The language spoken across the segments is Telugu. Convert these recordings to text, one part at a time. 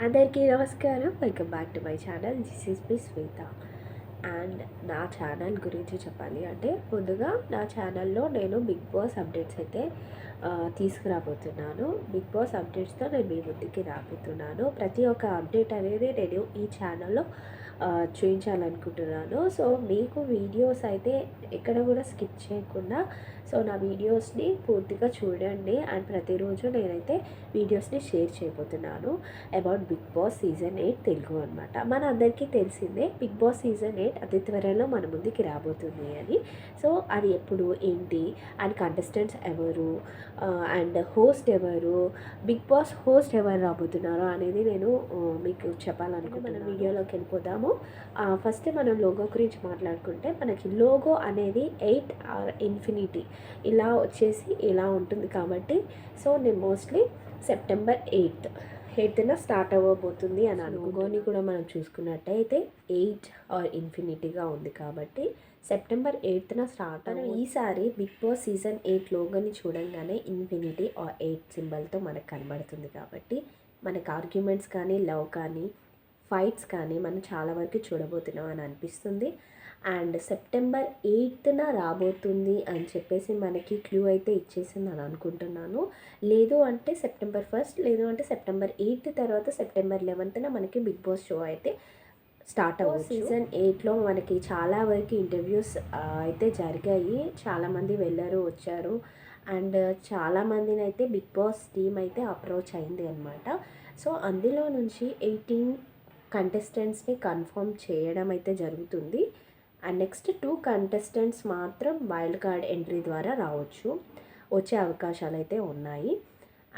అందరికీ నమస్కారం. Welcome back to my channel. This is me Shweta. And నా ఛానల్ గురించి చెప్పాలి అంటే ముందుగా నా ఛానల్లో నేను బిగ్ బాస్ అప్డేట్స్ అయితే తీసుకురాబోతున్నాను. బిగ్ బాస్ అప్డేట్స్తో నేను మీ ముందుకి రాబోతున్నాను. ప్రతి ఒక్క అప్డేట్ అనేది నేను ఈ ఛానల్లో చూపించాలనుకుంటున్నాను. సో మీకు వీడియోస్ అయితే ఎక్కడ కూడా స్కిప్ చేయకుండా సో నా వీడియోస్ని పూర్తిగా చూడండి. అండ్ ప్రతిరోజు నేనైతే వీడియోస్ని షేర్ చేయబోతున్నాను about Bigg Boss season 8 Telugu అనమాట. మన అందరికీ తెలిసిందే బిగ్ బాస్ సీజన్ 8 అతి త్వరలో మన ముందుకి రాబోతుంది అని. సో అది ఎప్పుడు ఏంటి అండ్ కంటెస్టెంట్స్ ఎవరు అండ్ హోస్ట్ ఎవరు, బిగ్ బాస్ హోస్ట్ ఎవరు రాబోతున్నారో అనేది నేను మీకు చెప్పాలనుకుంటున్నాను. మన వీడియోలోకి వెళ్ళిపోదాము. ఫస్ట్ మనం లోగో గురించి మాట్లాడుకుంటే మనకి లోగో అనేది 8 ఆర్ ఇన్ఫినిటీ ఇలా వచ్చేసి ఇలా ఉంటుంది కాబట్టి సో నేను మోస్ట్లీ సెప్టెంబర్ 8న స్టార్ట్ అవ్వబోతుంది అని లోగోని కూడా మనం చూసుకున్నట్టయితే 8 ఆర్ ఇన్ఫినిటీగా ఉంది కాబట్టి సెప్టెంబర్ 8న స్టార్ట్ ఈసారి బిగ్ బాస్ సీజన్ 8 లోగోని చూడంగానే ఇన్ఫినిటీ ఆర్ 8 సింబల్తో మనకు కనబడుతుంది కాబట్టి మనకు ఆర్గ్యుమెంట్స్ కానీ లవ్ కానీ ఫైట్స్ కానీ మనం చాలా వరకు చూడబోతున్నాం అని అనిపిస్తుంది. అండ్ సెప్టెంబర్ 8న రాబోతుంది అని చెప్పేసి మనకి క్లూ అయితే ఇచ్చేసింది అని అనుకుంటున్నాను. లేదు అంటే సెప్టెంబర్ 1 లేదు అంటే సెప్టెంబర్ 8 తర్వాత సెప్టెంబర్ 11న మనకి బిగ్ బాస్ షో అయితే స్టార్ట్ అవ్వచ్చు. సీజన్ 8లో మనకి చాలా వరకు ఇంటర్వ్యూస్ అయితే జరిగాయి. చాలామంది వెళ్ళారు వచ్చారు అండ్ చాలామందిని అయితే బిగ్ బాస్ టీమ్ అయితే అప్రోచ్ అయింది అనమాట. సో అందులో నుంచి 18 కంటెస్టెంట్స్ని కన్ఫర్మ్ చేయడం అయితే జరుగుతుంది. అండ్ నెక్స్ట్ 2 కంటెస్టెంట్స్ మాత్రం వైల్డ్ కార్డ్ ఎంట్రీ ద్వారా రావచ్చు, వచ్చే అవకాశాలు అయితే ఉన్నాయి.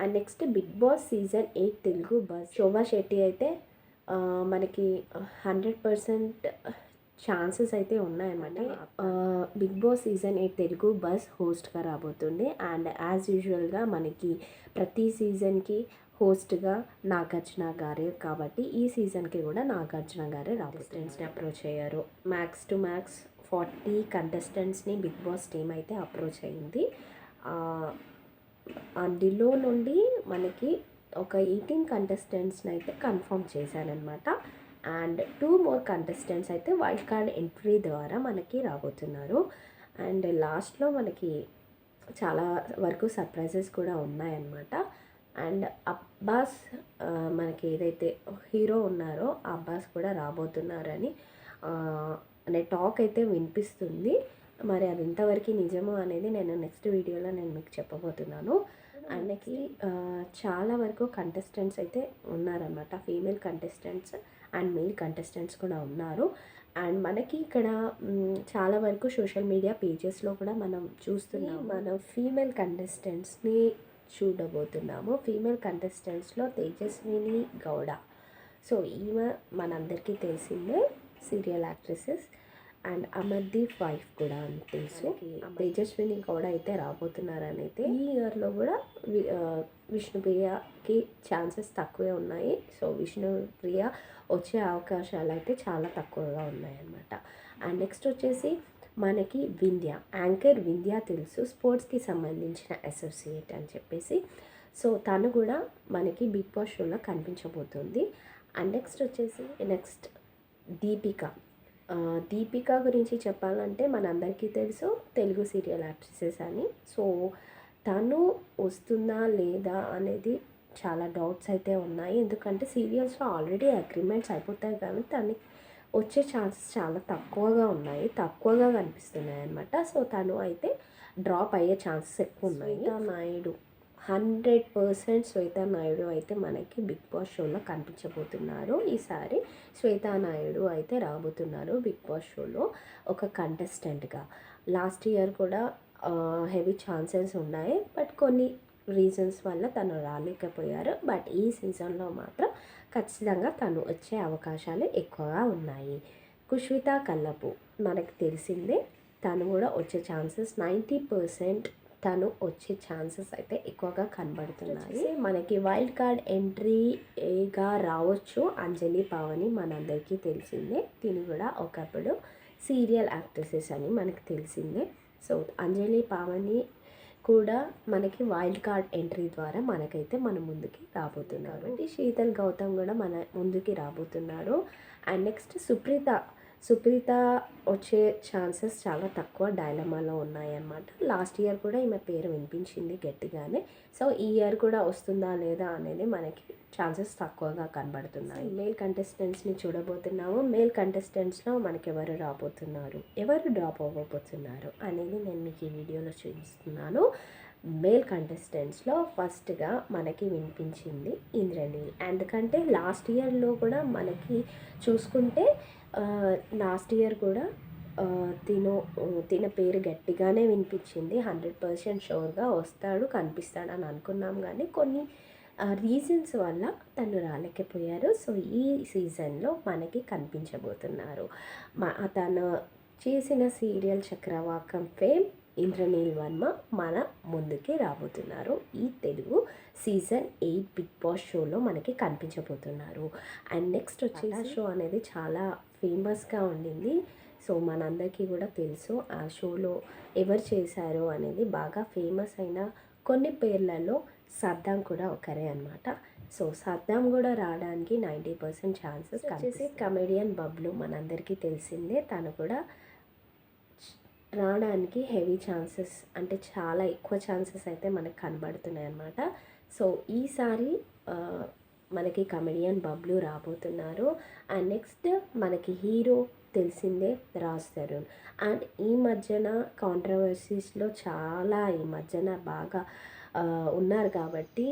And next Bigg Boss season 8 Telugu బస్ శోభా శెట్టి అయితే మనకి 100% ఛాన్సెస్ అయితే ఉన్నాయన్నమాట. బిగ్ బాస్ సీజన్ 8 తెలుగు బస్ హోస్ట్గా రాబోతుంది. అండ్ యాజ్ యూజువల్గా మనకి ప్రతి సీజన్కి హోస్ట్గా నాగార్జున గారే కాబట్టి ఈ సీజన్కి కూడా నాగార్జున గారే కంటెస్టెంట్స్ని అప్రోచ్ అయ్యారు. మ్యాక్స్ టు మ్యాక్స్ 40 కంటెస్టెంట్స్ని బిగ్ బాస్ టీమ్ అయితే అప్రోచ్ అయింది. అందులో నుండి మనకి ఒక 18 కంటెస్టెంట్స్ని అయితే కన్ఫర్మ్ చేశారనమాట. అండ్ 2 మోర్ కంటెస్టెంట్స్ అయితే వైల్డ్ కార్డ్ ఎంట్రీ ద్వారా మనకి రాబోతున్నారు. అండ్ లాస్ట్లో మనకి చాలా వరకు సర్ప్రైజెస్ కూడా ఉన్నాయన్నమాట. అండ్ అబ్బాస్ మనకి ఏదైతే హీరో ఉన్నారో అబ్బాస్ కూడా రాబోతున్నారని అనే టాక్ అయితే వినిపిస్తుంది. మరి అది ఎంతవరకు నిజమో అనేది నేను నెక్స్ట్ వీడియోలో నేను మీకు చెప్పబోతున్నాను. ఆయనకి చాలా వరకు కంటెస్టెంట్స్ అయితే ఉన్నారన్నమాట. Female contestants and male contestants కూడా ఉన్నారు. అండ్ మనకి ఇక్కడ చాలా వరకు సోషల్ మీడియా పేజెస్లో కూడా మనం చూస్తున్నాం. మన ఫీమేల్ కంటెస్టెంట్స్ని చూడబోతున్నాము. ఫీమేల్ కంటెస్టెంట్స్లో తేజస్విని గౌడ. సో ఈమె మనందరికీ తెలిసిందే serial actresses. And Amardeep wife కూడా అని తెలుసు. తేజస్విని గౌడ అయితే రాబోతున్నారని అయితే ఈ ఇయర్లో కూడా విష్ణుప్రియకి ఛాన్సెస్ తక్కువే ఉన్నాయి. సో విష్ణుప్రియ వచ్చే అవకాశాలు అయితే చాలా తక్కువగా ఉన్నాయన్నమాట. అండ్ నెక్స్ట్ వచ్చేసి మనకి వింధ్య, యాంకర్ వింధ్య తెలుసు, స్పోర్ట్స్కి సంబంధించిన అసోసియేట్ అని చెప్పేసి. సో తను కూడా మనకి బిగ్ బాస్ షోలో కనిపించబోతుంది. అండ్ నెక్స్ట్ వచ్చేసి దీపిక గురించి చెప్పాలంటే మనందరికీ తెలుసు తెలుగు సీరియల్ యాక్ట్రెసెస్ అని. సో తను వస్తుందా లేదా అనేది చాలా డౌట్స్ అయితే ఉన్నాయి. ఎందుకంటే సీరియల్స్లో ఆల్రెడీ అగ్రిమెంట్స్ అయిపోతాయి కానీ తను వచ్చే ఛాన్సెస్ చాలా తక్కువగా కనిపిస్తున్నాయి అన్నమాట. సో తను అయితే డ్రాప్ అయ్యే ఛాన్సెస్ ఎక్కువ ఉన్నాయి. నాయుడు 100% శ్వేతా నాయుడు అయితే మనకి బిగ్ బాస్ షోలో కనిపించబోతున్నారు. ఈసారి శ్వేతా నాయుడు అయితే రాబోతున్నారు బిగ్ బాస్ షోలో ఒక కంటెస్టెంట్గా. లాస్ట్ ఇయర్ కూడా హెవీ ఛాన్సెస్ ఉన్నాయి బట్ కొన్ని రీజన్స్ వల్ల తను రాలేకపోయారు. బట్ ఈ సీజన్లో మాత్రం ఖచ్చితంగా తను వచ్చే అవకాశాలు ఎక్కువగా ఉన్నాయి. కుష్విత కల్లపు మనకు తెలిసిందే, తను కూడా వచ్చే ఛాన్సెస్ 90% తను వచ్చే ఛాన్సెస్ అయితే ఎక్కువగా కనబడుతున్నాయి. మనకి వైల్డ్ కార్డ్ ఎంట్రీగా రావచ్చు అంజలి పావని, మనందరికీ తెలిసిందే. తిని కూడా ఒకప్పుడు సీరియల్ యాక్ట్రెసెస్ అని మనకు తెలిసిందే. సో అంజలి పావని కూడా మనకి వైల్డ్ కార్డ్ ఎంట్రీ ద్వారా మనకైతే మన ముందుకి రాబోతున్నారు. శీతల్ గౌతమ్ కూడా మన ముందుకి రాబోతున్నారు. అండ్ నెక్స్ట్ సుప్రీత వచ్చే ఛాన్సెస్ చాలా తక్కువ డైలమాలో ఉన్నాయన్నమాట. లాస్ట్ ఇయర్ కూడా ఈమె పేరు వినిపించింది గట్టిగానే. సో ఈ ఇయర్ కూడా వస్తుందా లేదా అనేది మనకి ఛాన్సెస్ తక్కువగా కనబడుతున్నాయి. మేల్ కంటెస్టెంట్స్ని చూడబోతున్నాము. మేల్ కంటెస్టెంట్స్లో మనకి ఎవరు రాబోతున్నారు, ఎవరు డ్రాప్ అవ్వబోతున్నారు అనేది నేను మీకు ఈ వీడియోలో చూపిస్తున్నాను. మేల్ కంటెస్టెంట్స్లో ఫస్ట్గా మనకి వినిపించింది ఇంద్రనీల్. ఎందుకంటే లాస్ట్ ఇయర్లో కూడా మనకి చూసుకుంటే లాస్ట్ ఇయర్ కూడా తిన పేరు గట్టిగానే వినిపించింది. 100% షూర్గా వస్తాడు, కనిపిస్తాడు అని అనుకున్నాం. కానీ కొన్ని రీజన్స్ వల్ల తను రాలేకపోయారు. సో ఈ సీజన్లో మనకి కనిపించబోతున్నారు. తను చేసిన సీరియల్ చక్రవాకం ఫేమ్ ఇంద్రనీల్ వర్మ మన ముందుకి రాబోతున్నారు. ఈ తెలుగు సీజన్ 8 బిగ్ బాస్ షోలో మనకి కనిపించబోతున్నారు. అండ్ నెక్స్ట్ వచ్చేసి షో అనేది చాలా ఫేమస్గా ఉండింది. సో మనందరికీ కూడా తెలుసు ఆ షోలో ఎవరు చేశారో అనేది. బాగా ఫేమస్ అయిన కొన్ని పేర్లలో సద్దాం కూడా ఒకరే అనమాట. సో సద్దాం కూడా రావడానికి 90% ఛాన్సెస్ వచ్చేసి కమెడియన్ బబ్లు మనందరికీ తెలిసిందే. తను కూడా రావడానికి హెవీ ఛాన్సెస్, అంటే చాలా ఎక్కువ ఛాన్సెస్ అయితే మనకు కనబడుతున్నాయి అన్నమాట. సో ఈసారి మనకి కమెడియన్ బబ్లు రాబోతున్నారు. అండ్ నెక్స్ట్ మనకి హీరో తెలిసిందే రాజ్ తరుణ్. అండ్ ఈ మధ్యన కాంట్రవర్సీస్లో చాలా ఈ మధ్యన బాగా ఉన్నారు కాబట్టి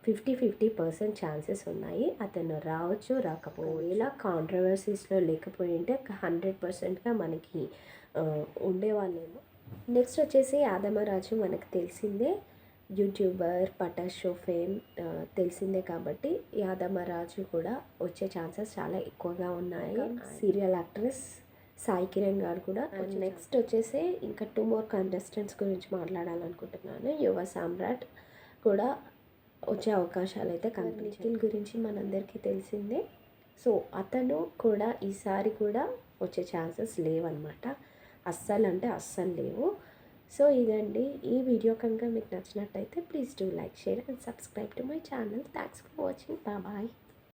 50% ఛాన్సెస్ ఉన్నాయి అతను రావచ్చు రాకపోవచ్చు. ఇలా కాంట్రవర్సీస్లో లేకపోయి ఉంటే 100%గా మనకి ఉండేవాళ్ళేమో. నెక్స్ట్ వచ్చేసి యాదమరాజు మనకు తెలిసిందే, యూట్యూబర్, పటాస్ షో ఫేమ్ తెలిసిందే కాబట్టి యాదమరాజు కూడా వచ్చే ఛాన్సెస్ చాలా ఎక్కువగా ఉన్నాయి. సీరియల్ యాక్ట్రెస్ సాయి కిరణ్ గారు కూడా. నెక్స్ట్ వచ్చేసి ఇంకా 2 more కంటెస్టెంట్స్ గురించి మాట్లాడాలనుకుంటున్నాను. యువ సామ్రాట్ కూడా వచ్చే అవకాశాలు అయితే కనిపించాయి. నిఖిల్ గురించి మనందరికీ తెలిసిందే. సో అతను కూడా ఈసారి కూడా వచ్చే ఛాన్సెస్ లేవన్నమాట. అస్సలు లేవు. సో ఇదండి ఈ వీడియో. కనుక మీకు నచ్చినట్టయితే please do like, share and subscribe to my channel. Thanks for watching. Bye.